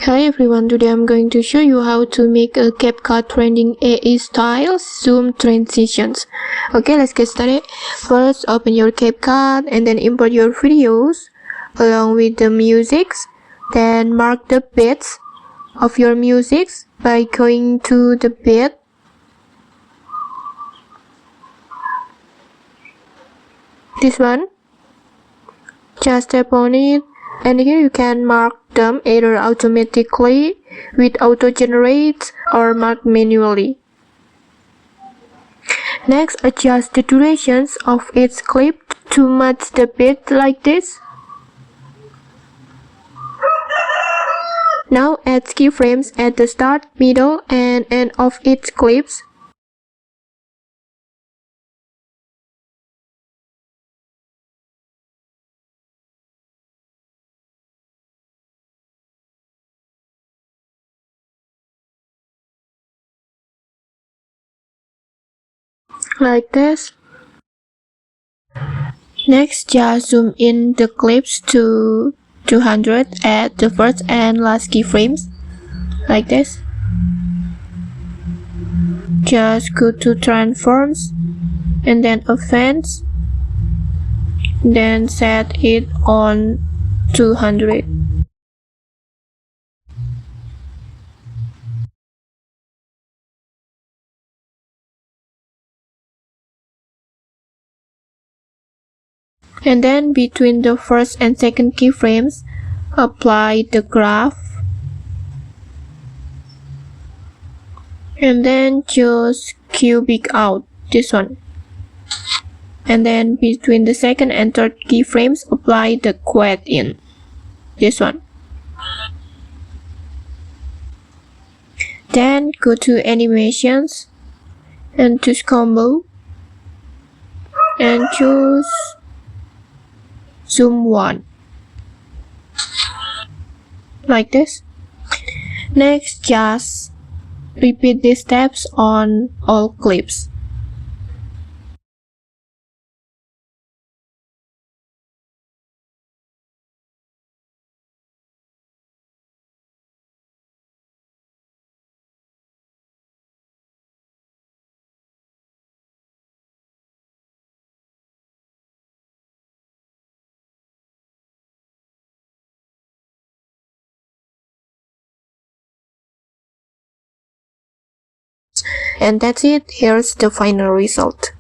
Hi everyone, today I'm going to show you how to make a Capcut trending AI style zoom transitions. Okay, let's get started. First, open your Capcut and then import your videos along with the musics. Then mark the beats of your musics by going to the beat. This one. Just tap on it. And here you can mark them either automatically with auto generate or mark manually. Next, adjust the durations of each clip to match the beat like this. Now add keyframes at the start, middle, and end of each clips. Like this. Next, just zoom in the clips to 200 at the first and last keyframes, like this. Just go to transforms and then advance, then set it on 200. And then between the first and second keyframes, apply the graph. And then choose cubic out, this one. And then between the second and third keyframes, apply the quad in, this one. Then go to animations and choose combo and choose zoom 1, like this. Next, just repeat these steps on all clips. And that's it. Here's the final result.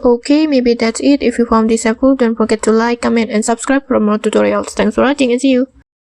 Okay, maybe that's it. If you found this helpful, don't forget to like, comment, and subscribe for more tutorials. Thanks for watching and see you.